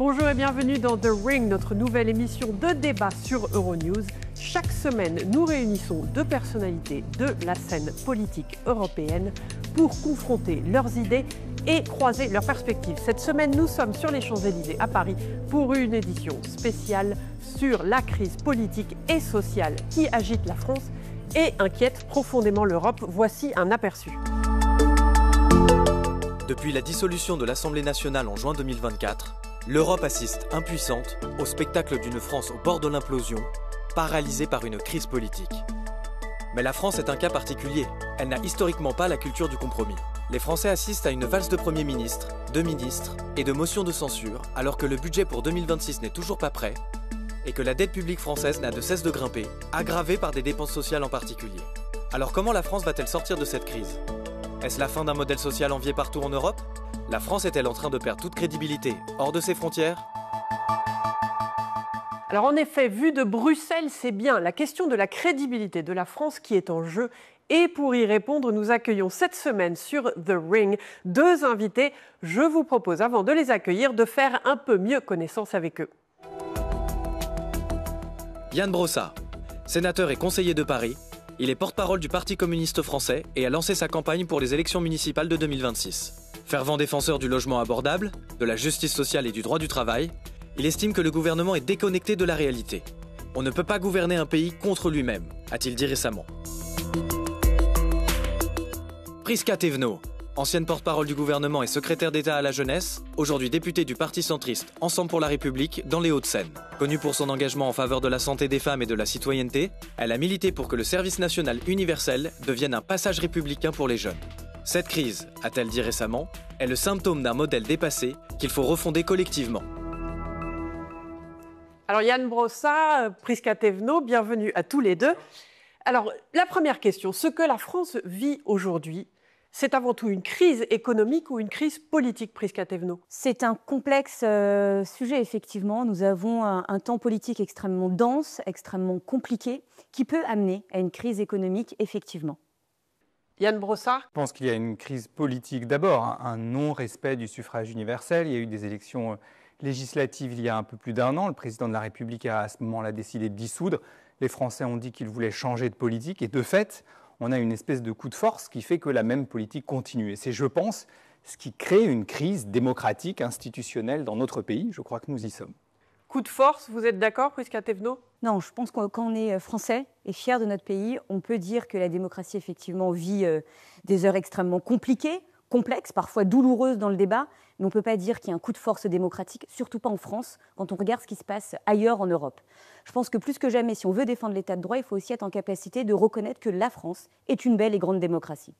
Bonjour et bienvenue dans The Ring, notre nouvelle émission de débat sur Euronews. Chaque semaine, nous réunissons deux personnalités de la scène politique européenne pour confronter leurs idées et croiser leurs perspectives. Cette semaine, nous sommes sur les Champs-Élysées à Paris pour une édition spéciale sur la crise politique et sociale qui agite la France et inquiète profondément l'Europe. Voici un aperçu. Depuis la dissolution de l'Assemblée nationale en juin 2024, l'Europe assiste impuissante au spectacle d'une France au bord de l'implosion, paralysée par une crise politique. Mais la France est un cas particulier. Elle n'a historiquement pas la culture du compromis. Les Français assistent à une valse de Premier ministre, de ministres et de motions de censure, alors que le budget pour 2026 n'est toujours pas prêt et que la dette publique française n'a de cesse de grimper, aggravée par des dépenses sociales en particulier. Alors comment la France va-t-elle sortir de cette crise ? Est-ce la fin d'un modèle social envié partout en Europe ? La France est-elle en train de perdre toute crédibilité hors de ses frontières ? Alors en effet, vu de Bruxelles, c'est bien la question de la crédibilité de la France qui est en jeu. Et pour y répondre, nous accueillons cette semaine sur The Ring deux invités. Je vous propose, avant de les accueillir, de faire un peu mieux connaissance avec eux. Yann Brossat, sénateur et conseiller de Paris, il est porte-parole du Parti communiste français et a lancé sa campagne pour les élections municipales de 2026. Fervent défenseur du logement abordable, de la justice sociale et du droit du travail, il estime que le gouvernement est déconnecté de la réalité. On ne peut pas gouverner un pays contre lui-même, a-t-il dit récemment. Prisca Thévenot, ancienne porte-parole du gouvernement et secrétaire d'État à la jeunesse, aujourd'hui députée du Parti centriste Ensemble pour la République dans les Hauts-de-Seine. Connue pour son engagement en faveur de la santé des femmes et de la citoyenneté, elle a milité pour que le service national universel devienne un passage républicain pour les jeunes. Cette crise, a-t-elle dit récemment, est le symptôme d'un modèle dépassé qu'il faut refonder collectivement. Alors Yann Brossat, Prisca Thévenot, bienvenue à tous les deux. Alors la première question, ce que la France vit aujourd'hui, c'est avant tout une crise économique ou une crise politique, Prisca Thévenot ? C'est un complexe sujet, effectivement. Nous avons un temps politique extrêmement dense, extrêmement compliqué, qui peut amener à une crise économique, effectivement. Yann Brossat ? Je pense qu'il y a une crise politique d'abord, un non-respect du suffrage universel. Il y a eu des élections législatives il y a un peu plus d'un an. Le président de la République a à ce moment-là décidé de dissoudre. Les Français ont dit qu'ils voulaient changer de politique et de fait, on a une espèce de coup de force qui fait que la même politique continue. Et c'est, je pense, ce qui crée une crise démocratique, institutionnelle dans notre pays. Je crois que nous y sommes. Coup de force, vous êtes d'accord, Prisca Thévenot ? Non, je pense que quand on est français et fier de notre pays, on peut dire que la démocratie, effectivement, vit des heures extrêmement compliquées, complexes, parfois douloureuses dans le débat, mais on ne peut pas dire qu'il y a un coup de force démocratique, surtout pas en France, quand on regarde ce qui se passe ailleurs en Europe. Je pense que plus que jamais, si on veut défendre l'état de droit, il faut aussi être en capacité de reconnaître que la France est une belle et grande démocratie.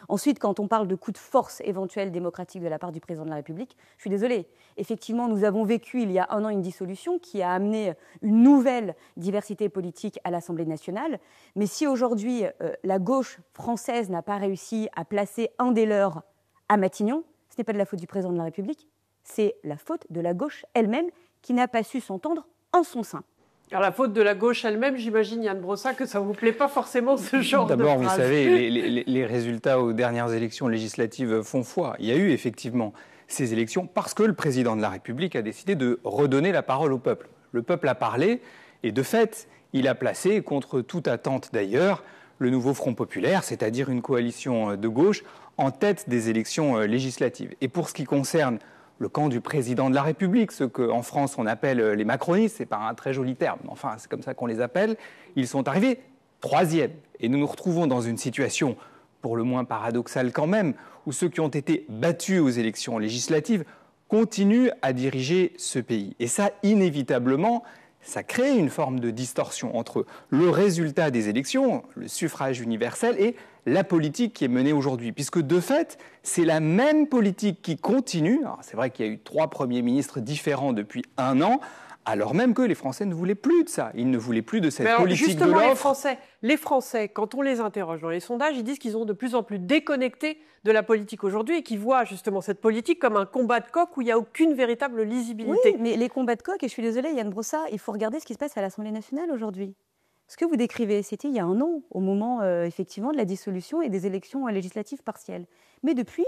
Ensuite, quand on parle de coup de force éventuel démocratique de la part du président de la République, je suis désolée. Effectivement, nous avons vécu il y a un an une dissolution qui a amené une nouvelle diversité politique à l'Assemblée nationale. Mais si aujourd'hui, la gauche française n'a pas réussi à placer un des leurs à Matignon, ce n'est pas de la faute du président de la République, c'est la faute de la gauche elle-même qui n'a pas su s'entendre en son sein. Alors la faute de la gauche elle-même, j'imagine, Yann Brossat, que ça ne vous plaît pas forcément ce genre de phrase. D'abord, vous savez, les résultats aux dernières élections législatives font foi. Il y a eu effectivement ces élections parce que le président de la République a décidé de redonner la parole au peuple. Le peuple a parlé et de fait, il a placé, contre toute attente d'ailleurs, le nouveau Front populaire, c'est-à-dire une coalition de gauche, en tête des élections législatives. Et pour ce qui concerne le camp du président de la République, ce qu'en France on appelle les macronistes, c'est pas un très joli terme, mais enfin c'est comme ça qu'on les appelle, ils sont arrivés troisième. Et nous nous retrouvons dans une situation, pour le moins paradoxale quand même, où ceux qui ont été battus aux élections législatives continuent à diriger ce pays. Et ça, inévitablement, ça crée une forme de distorsion entre le résultat des élections, le suffrage universel, et la politique qui est menée aujourd'hui. Puisque de fait, c'est la même politique qui continue. C'est vrai qu'il y a eu 3 premiers ministres différents depuis un an, alors même que les Français ne voulaient plus de ça. Ils ne voulaient plus de cette politique de l'offre. Les Français, quand on les interroge dans les sondages, ils disent qu'ils sont de plus en plus déconnectés de la politique aujourd'hui et qu'ils voient justement cette politique comme un combat de coq où il n'y a aucune véritable lisibilité. Oui, mais les combats de coq, et je suis désolée Yann Brossat, il faut regarder ce qui se passe à l'Assemblée nationale aujourd'hui. Ce que vous décrivez, c'était il y a un an, au moment effectivement de la dissolution et des élections législatives partielles. Mais depuis,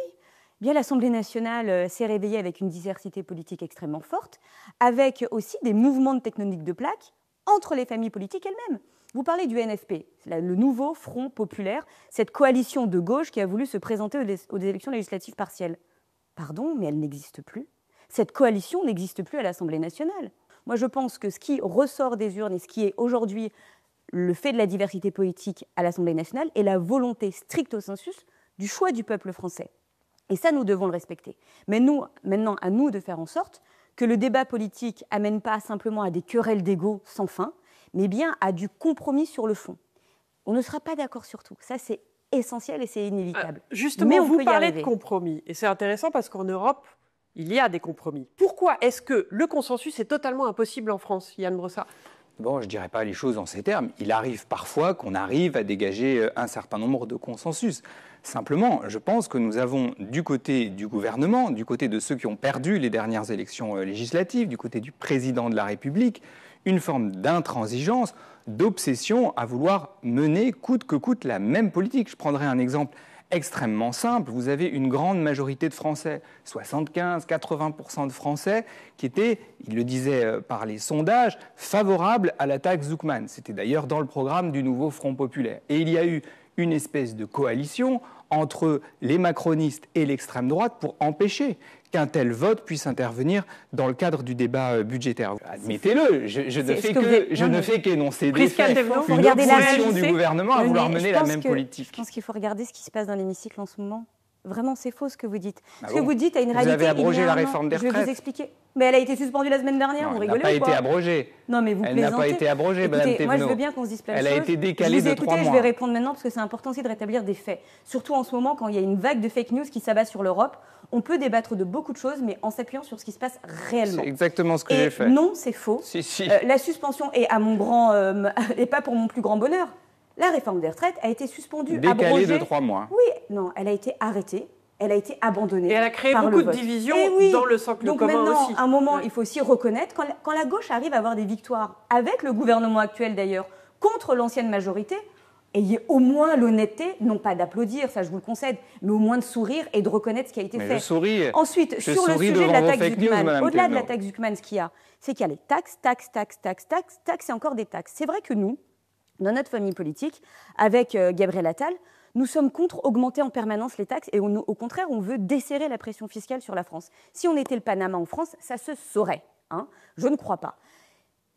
bien l'Assemblée nationale s'est réveillée avec une diversité politique extrêmement forte, avec aussi des mouvements de tectonique de plaques entre les familles politiques elles-mêmes. Vous parlez du NFP, le nouveau Front populaire, cette coalition de gauche qui a voulu se présenter aux élections législatives partielles. Pardon, mais elle n'existe plus. Cette coalition n'existe plus à l'Assemblée nationale. Moi, je pense que ce qui ressort des urnes et ce qui est aujourd'hui le fait de la diversité politique à l'Assemblée nationale est la volonté stricto sensus du choix du peuple français. Et ça, nous devons le respecter. Mais nous, maintenant, à nous de faire en sorte que le débat politique amène pas simplement à des querelles d'ego sans fin, mais bien à du compromis sur le fond. On ne sera pas d'accord sur tout. Ça, c'est essentiel et c'est inévitable. Justement, mais vous parlez de compromis. Et c'est intéressant parce qu'en Europe, il y a des compromis. Pourquoi est-ce que le consensus est totalement impossible en France, Yann Brossat ? Bon, je ne dirais pas les choses en ces termes. Il arrive parfois qu'on arrive à dégager un certain nombre de consensus. Simplement, je pense que nous avons du côté du gouvernement, du côté de ceux qui ont perdu les dernières élections législatives, du côté du président de la République, une forme d'intransigeance, d'obsession à vouloir mener coûte que coûte la même politique. Je prendrai un exemple extrêmement simple. Vous avez une grande majorité de Français, 75-80% de Français, qui étaient, il le disait par les sondages, favorables à la taxe Zuckman. C'était d'ailleurs dans le programme du nouveau Front populaire. Et il y a eu une espèce de coalition entre les macronistes et l'extrême droite pour empêcher qu'un tel vote puisse intervenir dans le cadre du débat budgétaire. Admettez-le, je ne fais qu'énoncer des faits, une obsession du gouvernement à vouloir mener la même politique. Je pense qu'il faut regarder ce qui se passe dans l'hémicycle en ce moment. Vraiment, c'est faux ce que vous dites. Ce que vous dites a une réalité. Vous avez abrogé la réforme des retraites. Je vais vous expliquer. Mais elle a été suspendue la semaine dernière, vous rigolez ou quoi ? Elle n'a pas été abrogée. Non, mais vous plaisantez. Elle n'a pas été abrogée, Madame Thévenot. Moi, je veux bien qu'on se dise plein de choses. Elle a été décalée de 3 mois. Je vais répondre maintenant parce que c'est important aussi de rétablir des faits. Surtout en ce moment, quand il y a une vague de fake news qui s'abat sur l'Europe, on peut débattre de beaucoup de choses, mais en s'appuyant sur ce qui se passe réellement. C'est exactement ce que j'ai fait. Non, c'est faux. Si. La suspension est à mon grand, et pas pour mon plus grand bonheur. La réforme des retraites a été suspendue, décalée de 3 mois. Oui, non, elle a été arrêtée. Elle a été abandonnée. Et elle a créé beaucoup de divisions dans le socle commun aussi. Donc maintenant, à un moment, il faut aussi reconnaître, quand la gauche arrive à avoir des victoires, avec le gouvernement actuel d'ailleurs, contre l'ancienne majorité, ayez au moins l'honnêteté, non pas d'applaudir, ça je vous le concède, mais au moins de sourire et de reconnaître ce qui a été fait. Je souris. Ensuite, sur le sujet de la taxe Zuckman, au-delà de la taxe Zuckman, ce qu'il y a, c'est qu'il y a les taxes et encore des taxes. C'est vrai que nous, dans notre famille politique, avec Gabriel Attal, nous sommes contre augmenter en permanence les taxes et au contraire, on veut desserrer la pression fiscale sur la France. Si on était le Panama en France, ça se saurait. Je ne crois pas.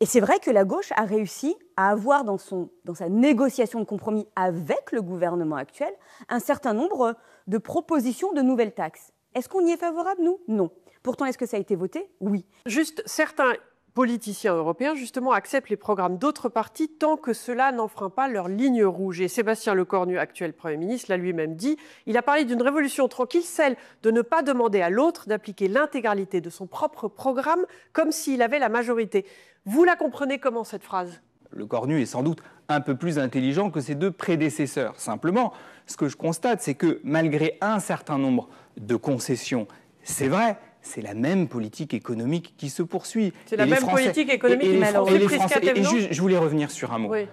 Et c'est vrai que la gauche a réussi à avoir dans sa négociation de compromis avec le gouvernement actuel un certain nombre de propositions de nouvelles taxes. Est-ce qu'on y est favorable, nous ? Non. Pourtant, est-ce que ça a été voté ? Oui. Juste, certains politiciens européens, justement, acceptent les programmes d'autres partis tant que cela n'enfreint pas leur ligne rouge. Et Sébastien Lecornu, actuel Premier ministre, l'a lui-même dit. Il a parlé d'une révolution tranquille, celle de ne pas demander à l'autre d'appliquer l'intégralité de son propre programme comme s'il avait la majorité. Vous la comprenez comment, cette phrase ? Lecornu est sans doute un peu plus intelligent que ses 2 prédécesseurs. Simplement, ce que je constate, c'est que malgré un certain nombre de concessions, c'est vrai, c'est la même politique économique qui se poursuit. C'est la même politique économique qui je voulais revenir sur un mot. Oui.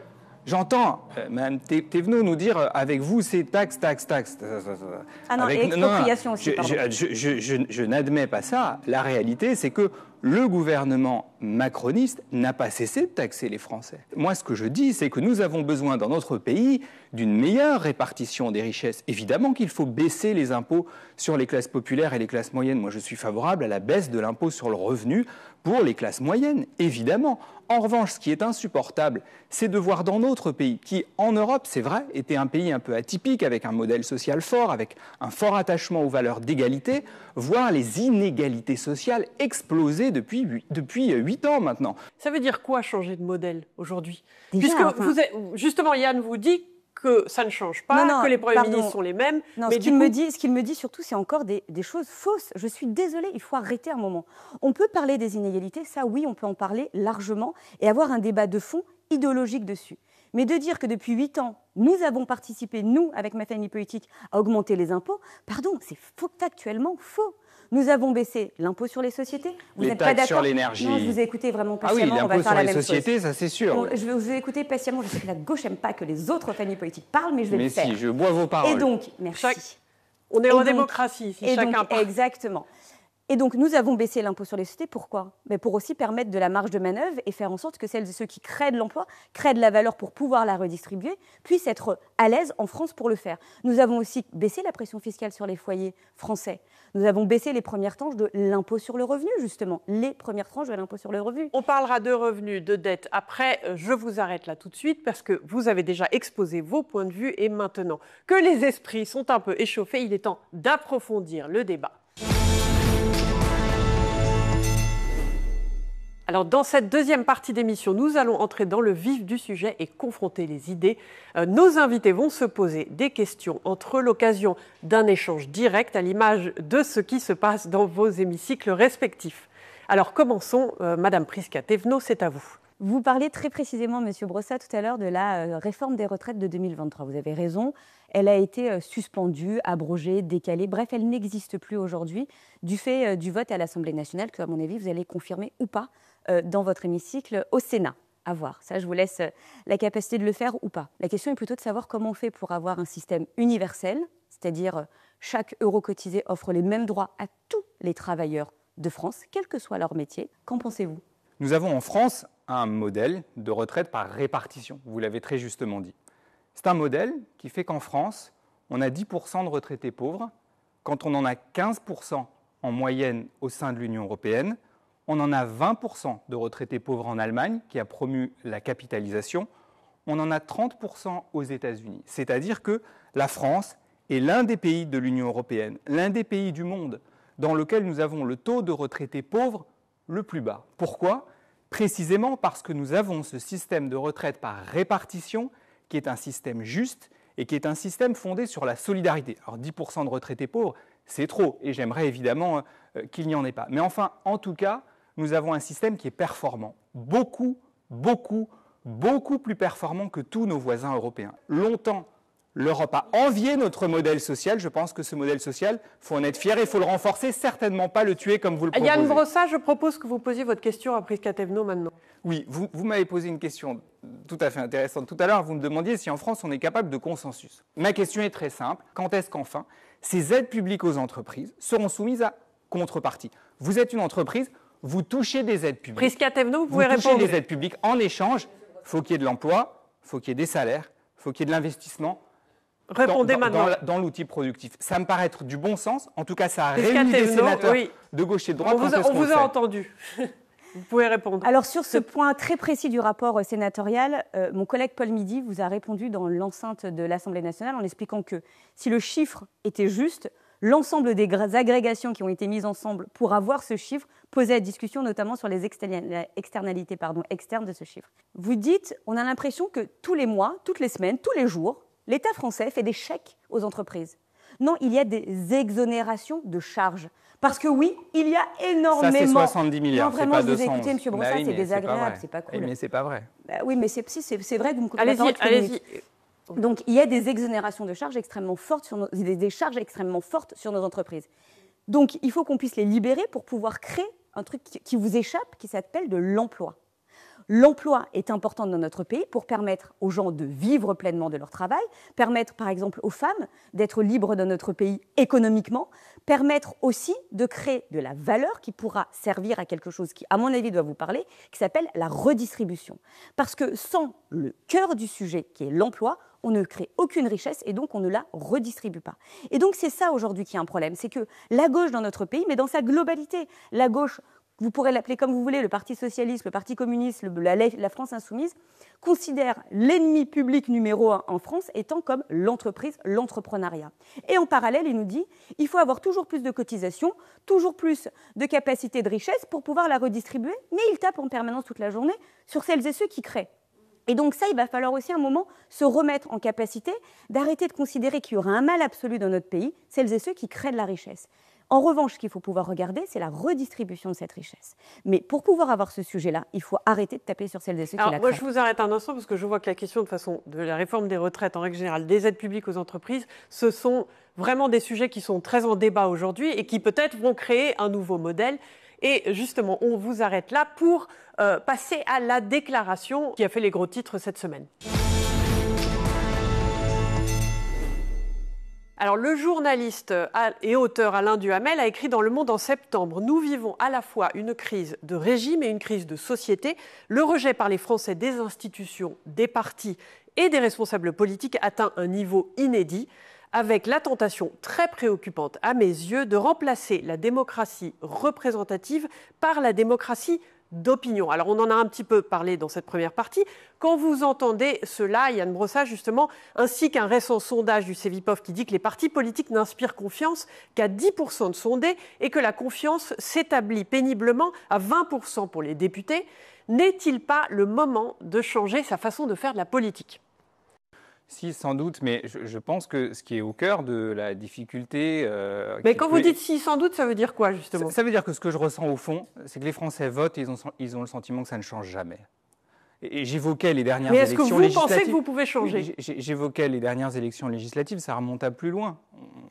J'entends Mme Thévenot nous dire avec vous, c'est taxe. Ah non, et expropriation aussi, pardon. Je n'admets pas ça. La réalité, c'est que le gouvernement macroniste n'a pas cessé de taxer les Français. Moi, ce que je dis, c'est que nous avons besoin dans notre pays d'une meilleure répartition des richesses. Évidemment qu'il faut baisser les impôts sur les classes populaires et les classes moyennes. Moi, je suis favorable à la baisse de l'impôt sur le revenu pour les classes moyennes, évidemment. En revanche, ce qui est insupportable, c'est de voir dans notre pays, qui en Europe, c'est vrai, était un pays un peu atypique, avec un modèle social fort, avec un fort attachement aux valeurs d'égalité, voir les inégalités sociales exploser depuis 8 ans maintenant. Ça veut dire quoi changer de modèle aujourd'hui ? Puisque justement, Yann vous dit que ça ne change pas, que les premiers ministres sont les mêmes. Non, ce qu'il me dit surtout, c'est encore des choses fausses. Je suis désolée, il faut arrêter un moment. On peut parler des inégalités, ça oui, on peut en parler largement et avoir un débat de fond idéologique dessus. Mais de dire que depuis 8 ans, nous avons participé, nous, avec ma famille politique, à augmenter les impôts, pardon, c'est factuellement faux. Nous avons baissé l'impôt sur les sociétés. Vous n'êtes pas d'accord ? Sur l'énergie. Non, je vous ai écouté vraiment patiemment. Ah oui, l'impôt sur les sociétés, ça c'est sûr. Bon, je vais vous écouter patiemment. Je sais que la gauche n'aime pas que les autres familles politiques parlent, mais je vais le faire. Mais si, je bois vos paroles. Et donc, merci. On est en démocratie, si chacun parle. Exactement. Et donc, nous avons baissé l'impôt sur les sociétés. Pourquoi? Pour aussi permettre de la marge de manœuvre et faire en sorte que celles et ceux qui créent de l'emploi, créent de la valeur pour pouvoir la redistribuer, puissent être à l'aise en France pour le faire. Nous avons aussi baissé la pression fiscale sur les foyers français. Nous avons baissé les premières tranches de l'impôt sur le revenu, justement. Les premières tranches de l'impôt sur le revenu. On parlera de revenus, de dettes. Après, je vous arrête là tout de suite parce que vous avez déjà exposé vos points de vue. Et maintenant que les esprits sont un peu échauffés, il est temps d'approfondir le débat. Alors, dans cette deuxième partie d'émission, nous allons entrer dans le vif du sujet et confronter les idées. Nos invités vont se poser des questions entre l'occasion d'un échange direct à l'image de ce qui se passe dans vos hémicycles respectifs. Alors, commençons. Madame Prisca-Thévenot, c'est à vous. Vous parliez très précisément, Monsieur Brossat, tout à l'heure de la réforme des retraites de 2023. Vous avez raison, elle a été suspendue, abrogée, décalée. Bref, elle n'existe plus aujourd'hui du fait du vote à l'Assemblée nationale que, à mon avis, vous allez confirmer ou pas dans votre hémicycle au Sénat. À voir. Ça, je vous laisse la capacité de le faire ou pas. La question est plutôt de savoir comment on fait pour avoir un système universel, c'est-à-dire chaque euro cotisé offre les mêmes droits à tous les travailleurs de France, quel que soit leur métier. Qu'en pensez-vous ? Nous avons en France un modèle de retraite par répartition, vous l'avez très justement dit. C'est un modèle qui fait qu'en France, on a 10% de retraités pauvres, quand on en a 15% en moyenne au sein de l'Union européenne. On en a 20% de retraités pauvres en Allemagne, qui a promu la capitalisation. On en a 30% aux États-Unis. C'est-à-dire que la France est l'un des pays de l'Union européenne, l'un des pays du monde dans lequel nous avons le taux de retraités pauvres le plus bas. Pourquoi ? Précisément parce que nous avons ce système de retraite par répartition qui est un système juste et qui est un système fondé sur la solidarité. Alors 10% de retraités pauvres, c'est trop et j'aimerais évidemment qu'il n'y en ait pas. Mais enfin, en tout cas, nous avons un système qui est performant, beaucoup plus performant que tous nos voisins européens. Longtemps, l'Europe a envié notre modèle social. Je pense que ce modèle social, il faut en être fier et il faut le renforcer, certainement pas le tuer comme vous le proposez. Yann Brossat, je propose que vous posiez votre question à Prisca-Thévenot maintenant. Oui, vous m'avez posé une question tout à fait intéressante. Tout à l'heure, vous me demandiez si en France, on est capable de consensus. Ma question est très simple. Quand est-ce qu'enfin, ces aides publiques aux entreprises seront soumises à contrepartie ? Vous êtes une entreprise, vous touchez des aides publiques. Prisca-Thévenot, vous pouvez répondre. Vous touchez des aides publiques. En échange, il faut qu'il y ait de l'emploi, il faut qu'il y ait des salaires, il faut qu'il y ait de l'investissement. Répondez maintenant. Dans l'outil productif. Ça me paraît être du bon sens. En tout cas, ça a réuni des sénateurs de gauche et de droite. On vous a entendu. Vous pouvez répondre. Alors, sur ce point très précis du rapport sénatorial, mon collègue Paul Midi vous a répondu dans l'enceinte de l'Assemblée nationale en expliquant que si le chiffre était juste, l'ensemble des agrégations qui ont été mises ensemble pour avoir ce chiffre posait à discussion, notamment sur les externalités externes de ce chiffre. Vous dites, on a l'impression que tous les mois, toutes les semaines, tous les jours, l'État français fait des chèques aux entreprises. Non, il y a des exonérations de charges. Parce que oui, il y a énormément... Ça, c'est 70 milliards, non, vraiment, c'est pas je vous ai 211. écouté, M. Brossat, c'est désagréable, c'est pas cool. Mais c'est pas vrai. Oui, mais c'est vrai que vous me coupez la parole. Allez-y. Donc, il y a des exonérations de charges extrêmement fortes, des charges extrêmement fortes sur nos entreprises. Donc, il faut qu'on puisse les libérer pour pouvoir créer un truc qui vous échappe, qui s'appelle de l'emploi. L'emploi est important dans notre pays pour permettre aux gens de vivre pleinement de leur travail, permettre par exemple aux femmes d'être libres dans notre pays économiquement, permettre aussi de créer de la valeur qui pourra servir à quelque chose qui, à mon avis, doit vous parler, qui s'appelle la redistribution. Parce que sans le cœur du sujet, qui est l'emploi, on ne crée aucune richesse et donc on ne la redistribue pas. Et donc c'est ça aujourd'hui qui est un problème, c'est que la gauche dans notre pays, mais dans sa globalité, la gauche, vous pourrez l'appeler comme vous voulez, le Parti socialiste, le Parti communiste, la France insoumise, considère l'ennemi public numéro 1 en France étant comme l'entreprise, l'entrepreneuriat. Et en parallèle, il nous dit il faut avoir toujours plus de cotisations, toujours plus de capacité de richesse pour pouvoir la redistribuer, mais il tape en permanence toute la journée sur celles et ceux qui créent. Et donc ça, il va falloir aussi un moment se remettre en capacité d'arrêter de considérer qu'il y aura un mal absolu dans notre pays, celles et ceux qui créent de la richesse. En revanche, ce qu'il faut pouvoir regarder, c'est la redistribution de cette richesse. Mais pour pouvoir avoir ce sujet-là, il faut arrêter de taper sur celles et ceux qui la créent. Moi, je vous arrête un instant parce que je vois que la question de la réforme des retraites, en règle générale, des aides publiques aux entreprises, ce sont vraiment des sujets qui sont très en débat aujourd'hui et qui peut-être vont créer un nouveau modèle. Et justement, on vous arrête là pour passer à la déclaration qui a fait les gros titres cette semaine. Alors, le journaliste et auteur Alain Duhamel a écrit dans Le Monde en septembre « Nous vivons à la fois une crise de régime et une crise de société. Le rejet par les Français des institutions, des partis et des responsables politiques atteint un niveau inédit, avec la tentation très préoccupante à mes yeux de remplacer la démocratie représentative par la démocratie d'opinion ». Alors, on en a un petit peu parlé dans cette première partie. Quand vous entendez cela, Yann Brossat, justement, ainsi qu'un récent sondage du Cevipof qui dit que les partis politiques n'inspirent confiance qu'à 10% de sondés et que la confiance s'établit péniblement à 20% pour les députés, n'est-il pas le moment de changer sa façon de faire de la politique ? Si, sans doute, mais je pense que ce qui est au cœur de la difficulté... mais quand vous dites si, sans doute, ça veut dire quoi, justement ? Ça veut dire que ce que je ressens au fond, c'est que les Français votent et ils ont le sentiment que ça ne change jamais. Et j'évoquais les dernières élections législatives... Mais est-ce que vous pensez que vous pouvez changer ? J'évoquais les dernières élections législatives, ça remonte à plus loin.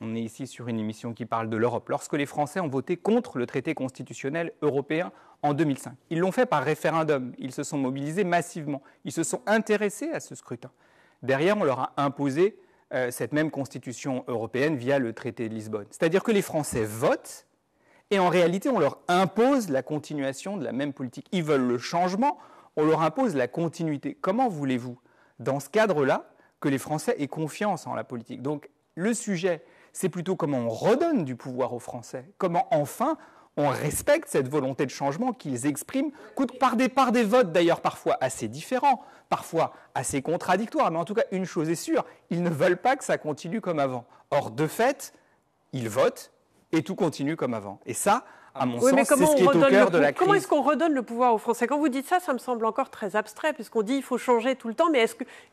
On est ici sur une émission qui parle de l'Europe. Lorsque les Français ont voté contre le traité constitutionnel européen en 2005, ils l'ont fait par référendum. Ils se sont mobilisés massivement. Ils se sont intéressés à ce scrutin. Derrière, on leur a imposé cette même constitution européenne via le traité de Lisbonne. C'est-à-dire que les Français votent et en réalité, on leur impose la continuation de la même politique. Ils veulent le changement, on leur impose la continuité. Comment voulez-vous, dans ce cadre-là, que les Français aient confiance en la politique ? Donc, le sujet, c'est plutôt comment on redonne du pouvoir aux Français, comment enfin on respecte cette volonté de changement qu'ils expriment, par des votes d'ailleurs parfois assez différents, parfois assez contradictoires, mais en tout cas, une chose est sûre, ils ne veulent pas que ça continue comme avant. Or, de fait, ils votent et tout continue comme avant. Et ça, à mon sens, c'est ce qui est au cœur de la crise. Comment est-ce qu'on redonne le pouvoir aux Français ? Quand vous dites ça, ça me semble encore très abstrait, puisqu'on dit qu'il faut changer tout le temps, mais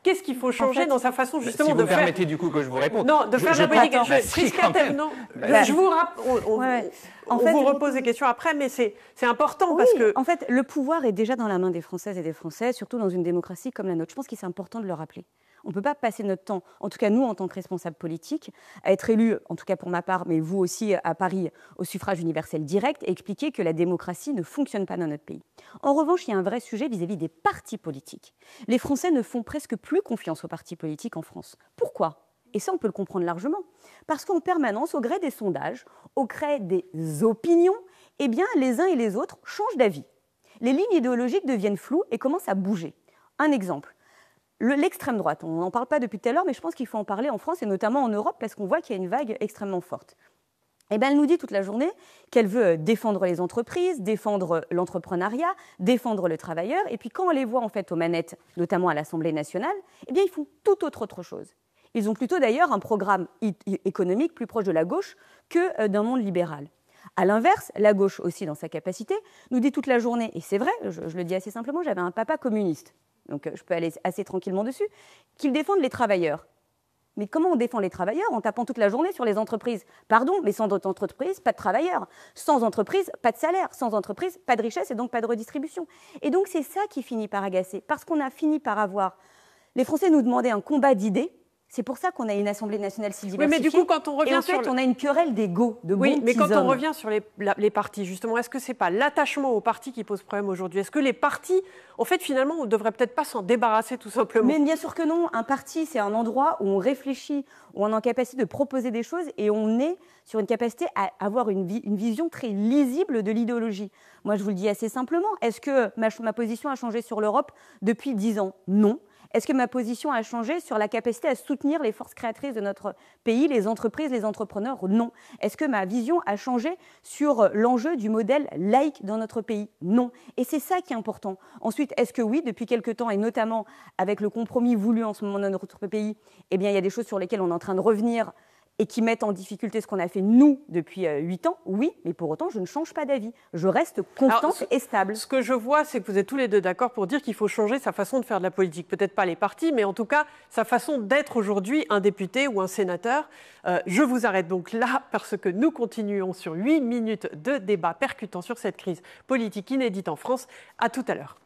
qu'est-ce qu'il faut changer dans sa façon justement de faire ? Si vous permettez du coup que je vous réponde. Non, de faire la politique. Je vous rappelle, on vous repose des questions après, mais c'est important parce que... En fait, le pouvoir est déjà dans la main des Françaises et des Français, surtout dans une démocratie comme la nôtre. Je pense qu'il est important de le rappeler. On ne peut pas passer notre temps, en tout cas nous en tant que responsables politiques, à être élus, en tout cas pour ma part, mais vous aussi à Paris, au suffrage universel direct, et expliquer que la démocratie ne fonctionne pas dans notre pays. En revanche, il y a un vrai sujet vis-à-vis des partis politiques. Les Français ne font presque plus confiance aux partis politiques en France. Pourquoi ? Et ça, on peut le comprendre largement. Parce qu'en permanence, au gré des sondages, au gré des opinions, eh bien, les uns et les autres changent d'avis. Les lignes idéologiques deviennent floues et commencent à bouger. Un exemple. L'extrême droite, on n'en parle pas depuis tout à l'heure, mais je pense qu'il faut en parler en France et notamment en Europe parce qu'on voit qu'il y a une vague extrêmement forte. Eh bien, elle nous dit toute la journée qu'elle veut défendre les entreprises, défendre l'entrepreneuriat, défendre le travailleur. Et puis quand on les voit en fait aux manettes, notamment à l'Assemblée nationale, eh bien, ils font tout autre chose. Ils ont plutôt d'ailleurs un programme économique plus proche de la gauche que d'un monde libéral. À l'inverse, la gauche aussi dans sa capacité nous dit toute la journée, et c'est vrai, je le dis assez simplement, j'avais un papa communiste. Donc je peux aller assez tranquillement dessus, qu'ils défendent les travailleurs. Mais comment on défend les travailleurs en tapant toute la journée sur les entreprises ? Pardon, mais sans entreprise, pas de travailleurs. Sans entreprise, pas de salaire. Sans entreprise, pas de richesse et donc pas de redistribution. Et donc c'est ça qui finit par agacer, parce qu'on a fini par avoir... Les Français nous demandaient un combat d'idées. C'est pour ça qu'on a une Assemblée nationale si diversifiée. Oui, mais du coup, quand on revient et en fait, on a une querelle d'ego, de bons petits hommes. Oui, mais quand on revient sur les partis, justement, est-ce que c'est pas l'attachement aux partis qui pose problème aujourd'hui ? Est-ce que les partis, en fait, finalement, on ne devrait peut-être pas s'en débarrasser tout simplement ? Mais bien sûr que non. Un parti, c'est un endroit où on réfléchit, où on est en capacité de proposer des choses et on est sur une capacité à avoir une vision très lisible de l'idéologie. Moi, je vous le dis assez simplement. Est-ce que ma position a changé sur l'Europe depuis 10 ans ? Non. Est-ce que ma position a changé sur la capacité à soutenir les forces créatrices de notre pays, les entreprises, les entrepreneurs ? Non. Est-ce que ma vision a changé sur l'enjeu du modèle laïque dans notre pays ? Non. Et c'est ça qui est important. Ensuite, est-ce que oui, depuis quelque temps, et notamment avec le compromis voulu en ce moment dans notre pays, eh bien, il y a des choses sur lesquelles on est en train de revenir et qui mettent en difficulté ce qu'on a fait, nous, depuis 8 ans, oui, mais pour autant, je ne change pas d'avis. Je reste constante et stable. Ce que je vois, c'est que vous êtes tous les deux d'accord pour dire qu'il faut changer sa façon de faire de la politique. Peut-être pas les partis, mais en tout cas, sa façon d'être aujourd'hui un député ou un sénateur. Je vous arrête donc là, parce que nous continuons sur 8 minutes de débat percutant sur cette crise politique inédite en France. À tout à l'heure.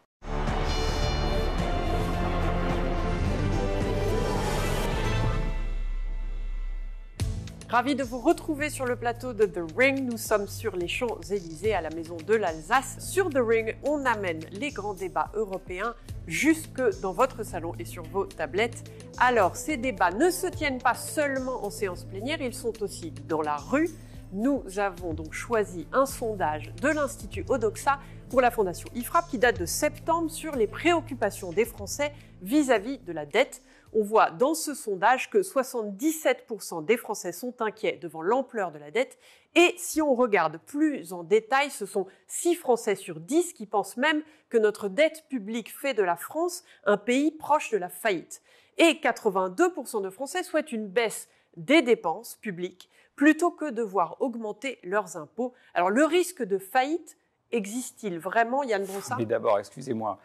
Ravi de vous retrouver sur le plateau de The Ring. Nous sommes sur les Champs-Élysées à la Maison de l'Alsace. Sur The Ring, on amène les grands débats européens jusque dans votre salon et sur vos tablettes. Alors, ces débats ne se tiennent pas seulement en séance plénière, ils sont aussi dans la rue. Nous avons donc choisi un sondage de l'Institut Odoxa pour la Fondation IFRAP qui date de septembre sur les préoccupations des Français vis-à-vis de la dette. On voit dans ce sondage que 77% des Français sont inquiets devant l'ampleur de la dette. Et si on regarde plus en détail, ce sont 6 Français sur 10 qui pensent même que notre dette publique fait de la France un pays proche de la faillite. Et 82% de Français souhaitent une baisse des dépenses publiques plutôt que de voir augmenter leurs impôts. Alors le risque de faillite existe-t-il vraiment, Yann Brossard ? Mais d'abord, excusez-moi,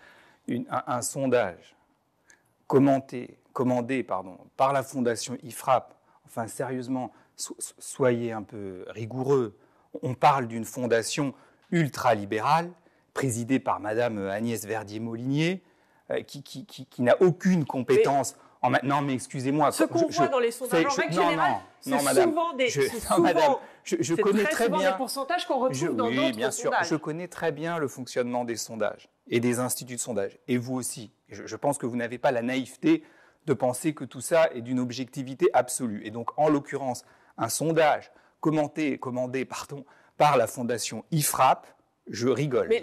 un sondage commandé par la Fondation IFRAP, enfin sérieusement, soyez un peu rigoureux. On parle d'une fondation ultralibérale, présidée par Madame Agnès Verdier-Molinier, qui n'a aucune compétence. Non, mais excusez-moi. Ce qu'on voit dans les sondages en règle générale, c'est souvent des pourcentages qu'on retrouve dans d'autres bien sûr, sondages. Je connais très bien le fonctionnement des sondages et des instituts de sondage. Et vous aussi. Je pense que vous n'avez pas la naïveté de penser que tout ça est d'une objectivité absolue. Et donc, en l'occurrence, un sondage commandé par la Fondation IFRAP, je rigole. Mais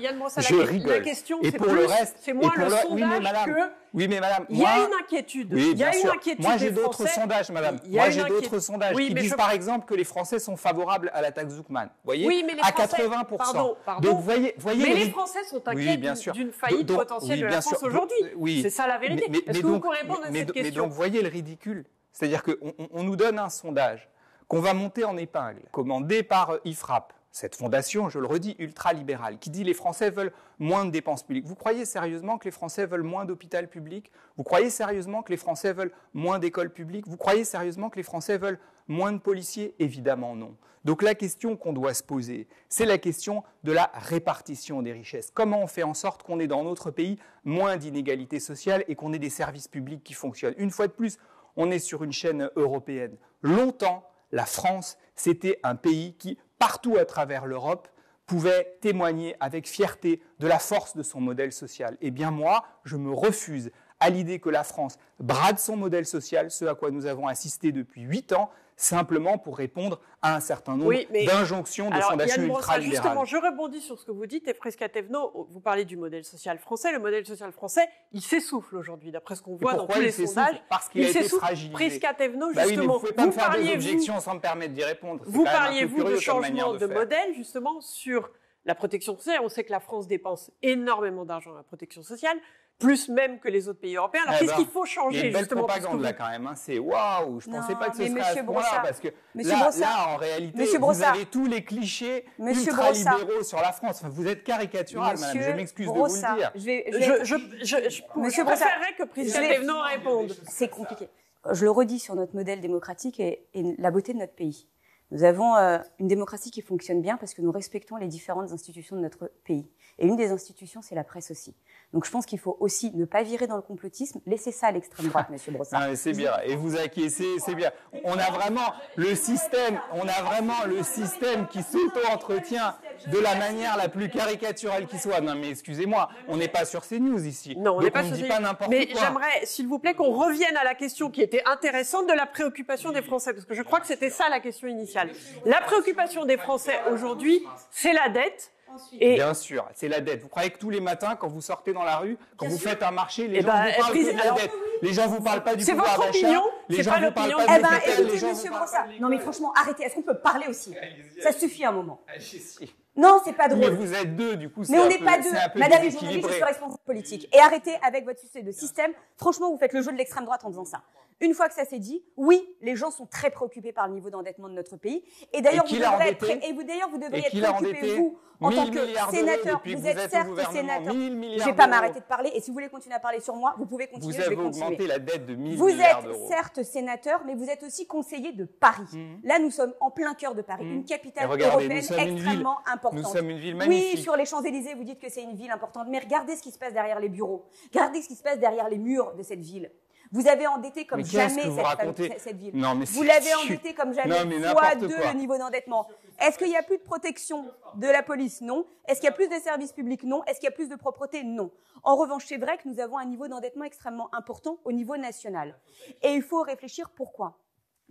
Yann Brossard, la question, c'est moins le sondage Oui, mais madame, il y a une inquiétude. Oui, bien sûr. Moi, j'ai des d'autres Français. sondages, madame. Qui disent, par exemple, que les Français sont favorables à la taxe Zuckman. Vous voyez, oui, mais les à Français, 80%. Pardon. Donc, voyez, mais les Français sont inquiets d'une faillite potentielle de la France aujourd'hui. C'est ça la vérité. Est-ce que vous pouvez répondre à cette question ? Mais donc, voyez le ridicule. C'est-à-dire qu'on nous donne un sondage qu'on va monter en épingle, commandé par IFRAP. Cette fondation, je le redis, ultralibérale, qui dit les Français veulent moins de dépenses publiques. Vous croyez sérieusement que les Français veulent moins d'hôpital public ? Vous croyez sérieusement que les Français veulent moins d'écoles publiques ? Vous croyez sérieusement que les Français veulent moins de policiers ? Évidemment non. Donc la question qu'on doit se poser, c'est la question de la répartition des richesses. Comment on fait en sorte qu'on ait dans notre pays moins d'inégalités sociales et qu'on ait des services publics qui fonctionnent ? Une fois de plus, on est sur une chaîne européenne. Longtemps, la France, c'était un pays qui, partout à travers l'Europe, pouvait témoigner avec fierté de la force de son modèle social. Eh bien moi, je me refuse à l'idée que la France brade son modèle social, ce à quoi nous avons assisté depuis 8 ans, simplement pour répondre à un certain nombre d'injonctions de fondations ultralibérales. Justement, je rebondis sur ce que vous dites, et Prisca Thévenot, vous parlez du modèle social français. Le modèle social français, il s'essouffle aujourd'hui, d'après ce qu'on voit dans tous les sondages. Parce qu'il a été fragilisé. Prisca Thévenot, justement, oui, mais vous pouvez pas me faire des objections sans me permettre d'y répondre. Vous parliez, vous, de changement de modèle, justement, sur la protection sociale. On sait que la France dépense énormément d'argent à la protection sociale, plus même que les autres pays européens. Alors, qu'est-ce qu'il faut changer, justement ? Il y a une belle propagande, là, quand même. C'est waouh, je ne pensais pas que ce serait à ce point-là, parce que là, en réalité, vous avez tous les clichés ultra-libéraux sur la France. Enfin, vous êtes caricatural, madame, je m'excuse de vous le dire. Je préférerais que Prisca Thévenot réponde. C'est compliqué. Je le redis sur notre modèle démocratique et la beauté de notre pays. Nous avons une démocratie qui fonctionne bien parce que nous respectons les différentes institutions de notre pays. Et une des institutions, c'est la presse aussi. Donc je pense qu'il faut aussi ne pas virer dans le complotisme. Laissez ça à l'extrême droite, monsieur Brossard. C'est bien. Et vous acquiescez, c'est bien. On a vraiment le système qui s'auto-entretient de la manière la plus caricaturale qui soit. Non mais excusez-moi, on n'est pas sur CNews ici. Non, on n'est pas sur CNews. Pas n'importe mais quoi. J'aimerais, s'il vous plaît, qu'on revienne à la question qui était intéressante de la préoccupation des Français, parce que je crois que c'était ça la question initiale. La préoccupation des Français aujourd'hui, c'est la dette. Et bien sûr, c'est la dette. Vous croyez que tous les matins, quand vous sortez dans la rue, quand vous faites un marché, les gens vous parlent que de la dette. Les gens vous parlent pas du pouvoir d'achat. C'est votre opinion. Les gens vous parlent pas du capital. Écoutez, monsieur Brossard. Non mais franchement, arrêtez. Est-ce qu'on peut parler aussi ? Ça suffit un moment. Non, c'est pas drôle. Mais vous êtes deux, du coup, c'est mais on un n'est peu, pas deux. Madame est journaliste, je suis responsable politique. Et arrêtez avec votre succès de système. Franchement, vous faites le jeu de l'extrême droite en faisant ça. Une fois que ça s'est dit, oui, les gens sont très préoccupés par le niveau d'endettement de notre pays. Et d'ailleurs, vous devriez être préoccupés, vous, en tant que sénateur. Vous êtes certes sénateur. Je vais pas m'arrêter de parler. Et si vous voulez continuer à parler sur moi, vous pouvez continuer. Vous avez augmenté la dette de 1000 milliards d'euros. Vous êtes certes sénateur, mais vous êtes aussi conseiller de Paris. Là, nous sommes en plein cœur de Paris, une capitale européenne extrêmement importante. Nous sommes une ville magnifique. Oui, sur les Champs-Élysées, vous dites que c'est une ville importante, mais regardez ce qui se passe derrière les bureaux. Regardez ce qui se passe derrière les murs de cette ville. Vous avez endetté comme jamais cette ville. Vous l'avez endetté comme jamais, fois 2 le niveau d'endettement. Est-ce qu'il y a plus de protection de la police? Non. Est-ce qu'il y a plus de services publics? Non. Est-ce qu'il y a plus de propreté? Non. En revanche, c'est vrai que nous avons un niveau d'endettement extrêmement important au niveau national. Et il faut réfléchir pourquoi.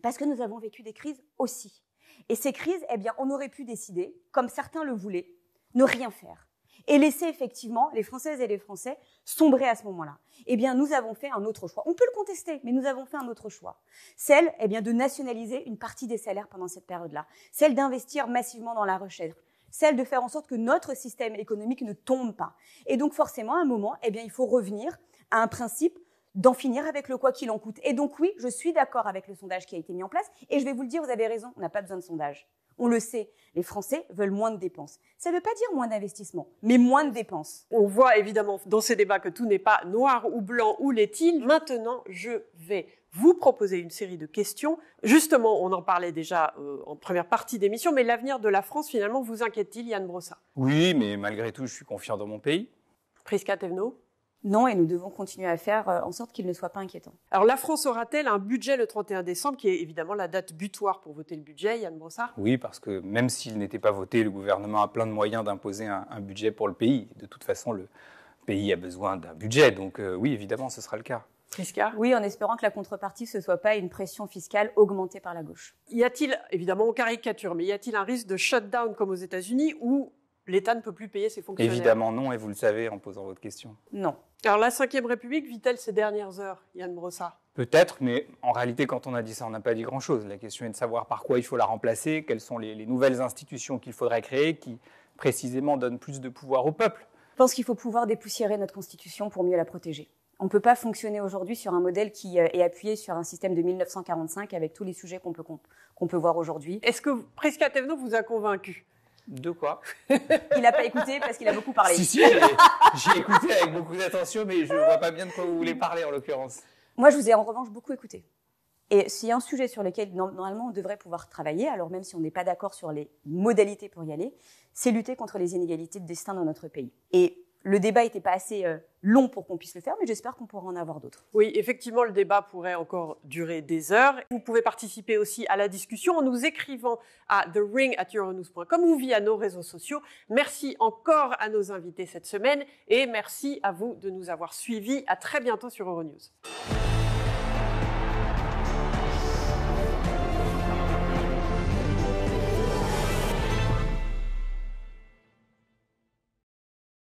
Parce que nous avons vécu des crises aussi. Et ces crises, eh bien, on aurait pu décider, comme certains le voulaient, ne rien faire. Et laisser effectivement les Françaises et les Français sombrer à ce moment-là. Eh bien, nous avons fait un autre choix. On peut le contester, mais nous avons fait un autre choix. Celle, eh bien, de nationaliser une partie des salaires pendant cette période-là. Celle d'investir massivement dans la recherche. Celle de faire en sorte que notre système économique ne tombe pas. Et donc, forcément, à un moment, eh bien, il faut revenir à un principe d'en finir avec le quoi qu'il en coûte. Et donc, oui, je suis d'accord avec le sondage qui a été mis en place. Et je vais vous le dire, vous avez raison, on n'a pas besoin de sondage. On le sait, les Français veulent moins de dépenses. Ça ne veut pas dire moins d'investissement, mais moins de dépenses. On voit évidemment dans ces débats que tout n'est pas noir ou blanc ou l'est-il. Maintenant, je vais vous proposer une série de questions. Justement, on en parlait déjà en première partie d'émission, mais l'avenir de la France, finalement, vous inquiète-t-il, Yann Brossat? Oui, mais malgré tout, je suis confiant dans mon pays. Prisca Thévenot? Non, et nous devons continuer à faire en sorte qu'il ne soit pas inquiétant. Alors, la France aura-t-elle un budget le 31 décembre, qui est évidemment la date butoir pour voter le budget, Yann Brossat? Oui, parce que même s'il n'était pas voté, le gouvernement a plein de moyens d'imposer un budget pour le pays. De toute façon, le pays a besoin d'un budget, donc oui, évidemment, ce sera le cas. Prisca? Oui, en espérant que la contrepartie, ce ne soit pas une pression fiscale augmentée par la gauche. Y a-t-il, évidemment, on caricature, mais y a-t-il un risque de shutdown comme aux États-Unis où l'État ne peut plus payer ses fonctionnaires? Évidemment non, et vous le savez en posant votre question. Non. Alors la Ve République vit-elle ses dernières heures, Yann Brossat? Peut-être, mais en réalité, quand on a dit ça, on n'a pas dit grand-chose. La question est de savoir par quoi il faut la remplacer, quelles sont les nouvelles institutions qu'il faudrait créer, qui précisément donnent plus de pouvoir au peuple. Je pense qu'il faut pouvoir dépoussiérer notre Constitution pour mieux la protéger. On ne peut pas fonctionner aujourd'hui sur un modèle qui est appuyé sur un système de 1945 avec tous les sujets qu'on peut voir aujourd'hui. Est-ce que Prisca Thévenot vous a convaincu? De quoi? Il n'a pas écouté parce qu'il a beaucoup parlé. Si, j'ai écouté avec beaucoup d'attention, mais je ne vois pas bien de quoi vous voulez parler en l'occurrence. Moi, je vous ai en revanche beaucoup écouté. Et s'il y a un sujet sur lequel normalement on devrait pouvoir travailler, alors même si on n'est pas d'accord sur les modalités pour y aller, c'est lutter contre les inégalités de destin dans notre pays. Et le débat n'était pas assez long pour qu'on puisse le faire, mais j'espère qu'on pourra en avoir d'autres. Oui, effectivement, le débat pourrait encore durer des heures. Vous pouvez participer aussi à la discussion en nous écrivant à thering@euronews.com ou via nos réseaux sociaux. Merci encore à nos invités cette semaine et merci à vous de nous avoir suivis. À très bientôt sur Euronews.